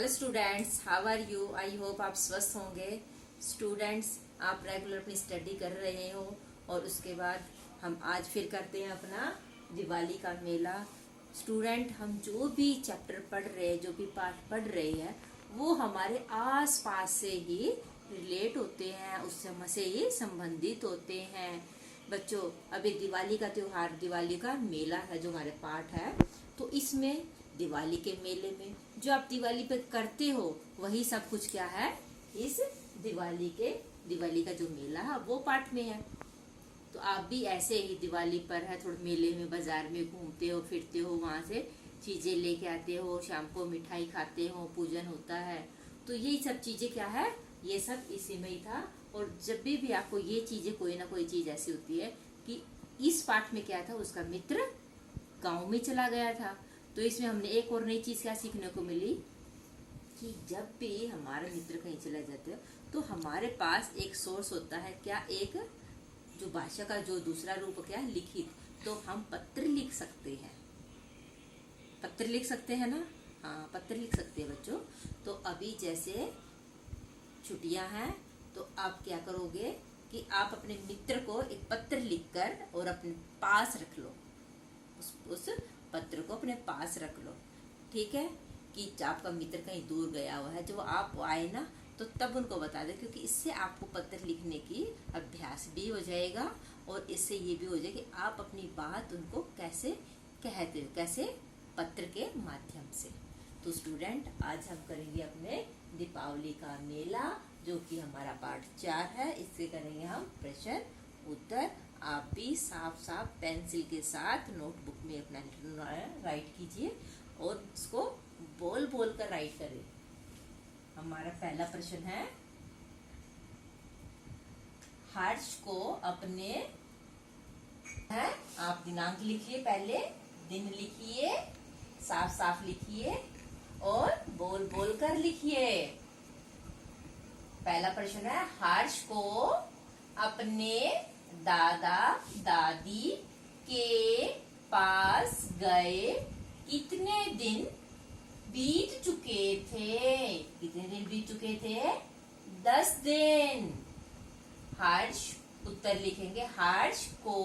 Hello students, how are you? I hope आप स्वस्थ होंगे। स्टूडेंट्स, आप रेगुलर अपनी स्टडी कर रहे हो और उसके बाद हम आज फिर करते हैं अपना दिवाली का मेला। स्टूडेंट, हम जो भी चैप्टर पढ़ रहे हैं, जो भी पाठ पढ़ रहे हैं, वो हमारे आस पास से ही रिलेट होते हैं, उस समय से ही संबंधित होते हैं। बच्चों, अभी दिवाली का त्योहार, दिवाली का मेला है जो हमारे पाठ है, तो इसमें दिवाली के मेले में जो आप दिवाली पे करते हो वही सब कुछ क्या है इस दिवाली का जो मेला है वो पाठ में है। तो आप भी ऐसे ही दिवाली पर है थोड़े मेले में, बाजार में घूमते हो, फिरते हो, वहां से चीजें लेके आते हो, शाम को मिठाई खाते हो, पूजन होता है। तो यही सब चीजें क्या है, ये सब इसी में ही था। और जब भी आपको ये चीजें, कोई ना कोई चीज ऐसी होती है कि इस पाठ में क्या था, उसका मित्र गांव में चला गया था। तो इसमें हमने एक और नई चीज क्या सीखने को मिली कि जब भी हमारे मित्र कहीं चले जाते हो तो हमारे पास एक सोर्स होता है, क्या, एक जो भाषा का जो दूसरा रूप क्या है, लिखित। तो हम पत्र लिख सकते हैं, पत्र लिख सकते हैं ना। हाँ, पत्र लिख सकते हैं बच्चों। तो अभी जैसे छुट्टियां हैं तो आप क्या करोगे कि आप अपने मित्र को एक पत्र लिखकर और अपने पास रख लो, उस पत्र को अपने पास रख लो। ठीक है कि आपका मित्र कहीं दूर गया हुआ है, जब आप आए ना तो तब उनको बता दे, क्योंकि इससे आपको पत्र लिखने की अभ्यास भी हो जाएगा और इससे ये भी हो जाएगा कि आप अपनी बात उनको कैसे कहते हो, कैसे, पत्र के माध्यम से। तो स्टूडेंट, आज हम करेंगे अपने दीपावली का मेला, जो कि हमारा पाठ 4 है। इससे करेंगे हम प्रश्न उत्तर। आप भी साफ साफ पेंसिल के साथ नोटबुक में अपना राइट कीजिए और इसको बोल बोल कर राइट करें। हमारा पहला प्रश्न है, हर्ष को अपने है, आप दिनांक लिखिए, पहले दिन लिखिए, साफ साफ लिखिए और बोल बोल कर लिखिए। पहला प्रश्न है, हर्ष को अपने दादा दादी के पास गए कितने दिन बीत चुके थे? कितने दिन बीत चुके थे? 10 दिन। हर्ष, उत्तर लिखेंगे, हर्ष को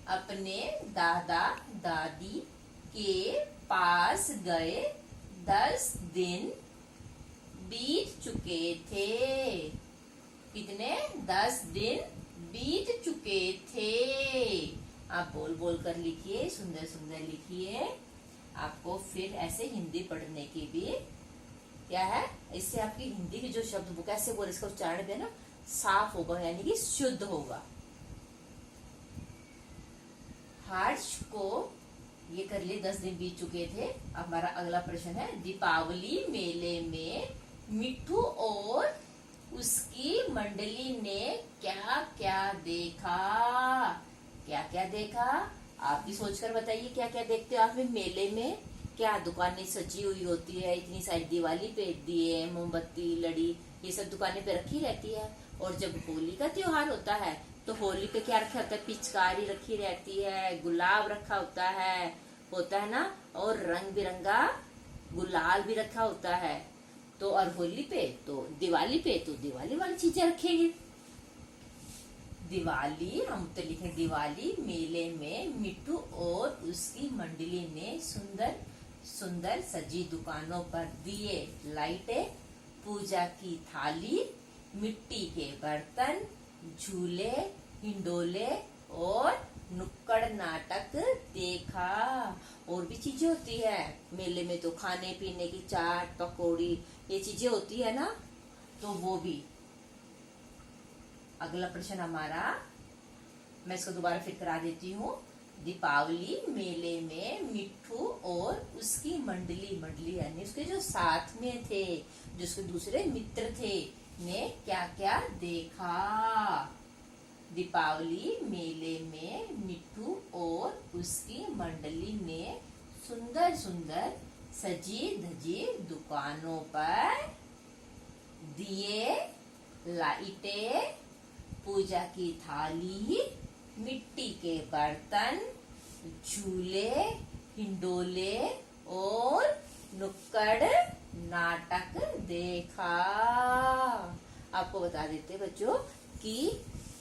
अपने दादा दादी के पास गए 10 दिन बीत चुके थे। कितने? 10 दिन बीत चुके थे। आप बोल बोल कर लिखिए, सुंदर सुंदर लिखिए। आपको फिर ऐसे हिंदी पढ़ने की भी क्या है, इससे आपकी हिंदी की जो शब्द वो कैसे बोले, इसका उच्चारण भी ना साफ होगा, यानी कि शुद्ध होगा। हर्ष को ये कर लिए, 10 दिन बीत चुके थे। अब हमारा अगला प्रश्न है, दीपावली मेले में मिट्ठू और उसकी मंडली ने क्या क्या देखा? क्या क्या देखा? आप भी सोचकर बताइए, क्या क्या देखते हो आप मेले में? क्या दुकानें सजी हुई होती है, इतनी सारी दिवाली पे दिए, मोमबत्ती, लड़ी, ये सब दुकानें पे रखी रहती है। और जब होली का त्योहार होता है तो होली पे क्या रखा होता है? पिचकारी रखी रहती है, गुलाब रखा होता है ना, और रंग बिरंगा गुलाल भी रखा होता है। तो और होली पे तो दिवाली पे तो दिवाली वाली चीजें रखेंगे। दिवाली, हम तो लिखे दिवाली मेले में मिट्टू और उसकी मंडली ने सुंदर सुंदर सजी दुकानों पर दिए, लाइटें, पूजा की थाली, मिट्टी के बर्तन, झूले, हिंडोले और नुक्कड़ नाटक देखा। और भी चीजें होती है मेले में, तो खाने पीने की चाट, पकौड़ी, ये चीजें होती है ना, तो वो भी। अगला प्रश्न हमारा, मैं इसको दोबारा फिर करा देती हूँ। दीपावली मेले में मिट्ठू और उसकी मंडली यानी उसके जो साथ में थे, जो उसके दूसरे मित्र थे, ने क्या क्या देखा? दीपावली मेले में मिट्ठू और उसकी मंडली ने सुंदर सुंदर सजी धजी दुकानों पर दिए, लाइटें, पूजा की थाली, मिट्टी के बर्तन, झूले, हिंडोले और नुक्कड़ नाटक देखा। आपको बता देते बच्चों कि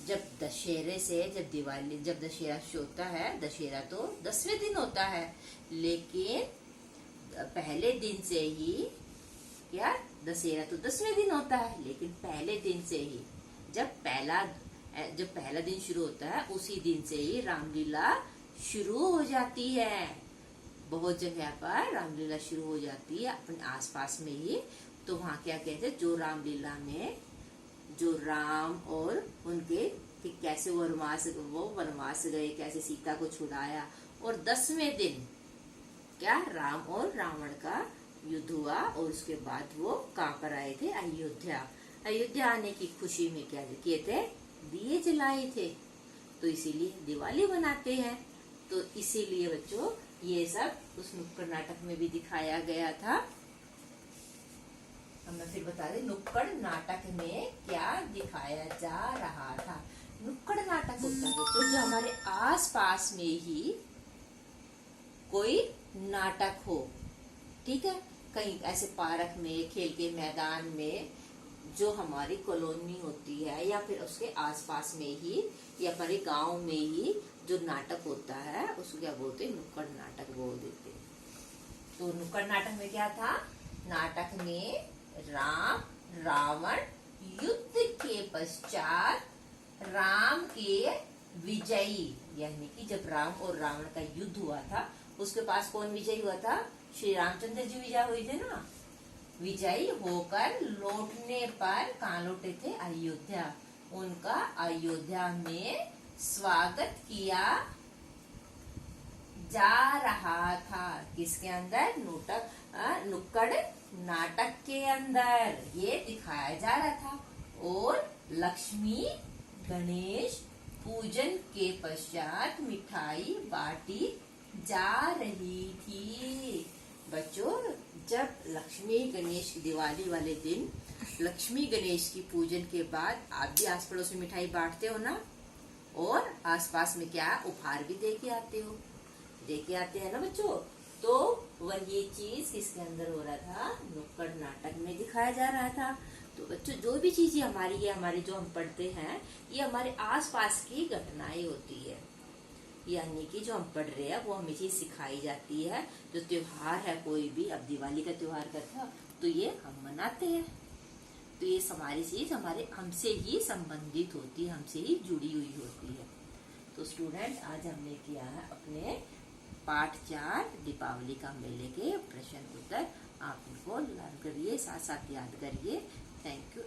जब दशहरे से जब दशहरा होता है, दशहरा तो 10वें दिन होता है, लेकिन पहले दिन से ही क्या, दशहरा तो 10वें दिन होता है, लेकिन पहले दिन से ही जब पहला दिन शुरू होता है, उसी दिन से ही रामलीला शुरू हो जाती है। बहुत जगह पर रामलीला शुरू हो जाती है अपने आसपास में ही। तो वहाँ क्या कहते हैं, जो रामलीला में जो राम और उनके कि कैसे वो वनवास गए, कैसे सीता को छुड़ाया, और 10वें दिन क्या राम और रावण का युद्ध हुआ, और उसके बाद वो कहाँ पर आए थे, अयोध्या आने की खुशी में क्या किए थे, दिए जलाए थे। तो इसीलिए दिवाली मनाते हैं। तो इसीलिए बच्चों ये सब उस नुक्कड़ नाटक में भी दिखाया गया था। अब मैं फिर बता दें नुक्कड़ नाटक में क्या दिखाया जा रहा था। नुक्कड़ नाटक होता है बच्चों जो हमारे आसपास में ही कोई नाटक हो, ठीक है, कहीं ऐसे पार्क में, खेल के मैदान में, जो हमारी कॉलोनी होती है या फिर उसके आसपास में ही या हमारे गांव में ही जो नाटक होता है उसको क्या बोलते हैं, नुक्कड़ नाटक बोल देते हैं। तो नुक्कड़ नाटक में क्या था, नाटक में राम रावण युद्ध के पश्चात राम के विजयी, यानी कि जब राम और रावण का युद्ध हुआ था, उसके पास कौन विजयी हुआ था, श्री रामचंद्र जी विजय हुए थे ना। विजयी होकर लौटने पर कहाँ लौटे थे, अयोध्या। उनका अयोध्या में स्वागत किया जा रहा था। किसके अंदर, नुक्कड़ नाटक के अंदर ये दिखाया जा रहा था। और लक्ष्मी गणेश पूजन के पश्चात मिठाई बांटी जा रही थी। बच्चों जब लक्ष्मी गणेश दिवाली वाले दिन लक्ष्मी गणेश की पूजन के बाद आप भी आस पड़ोस में मिठाई बांटते हो ना, और आसपास में क्या उपहार भी दे के आते हैं ना बच्चों। तो वह ये चीज किसके अंदर हो रहा था, नुक्कड़ नाटक में दिखाया जा रहा था। तो बच्चों जो भी चीजें हमारी जो हम पढ़ते हैं ये हमारे आसपास की घटनाएं होती है, यानी कि जो हम पढ़ रहे हैं वो हमें चीज सिखाई जाती है। जो त्योहार है कोई भी, अब दिवाली का त्योहार का था तो ये हम मनाते हैं, तो ये हमारी चीज हमसे ही संबंधित होती है, हमसे ही जुड़ी हुई होती है। तो स्टूडेंट आज हमने किया है अपने पाठ 4 दीपावली का मेले के प्रश्न उत्तर। आप इनको लर्न करिए, साथ साथ याद करिए। Thank you.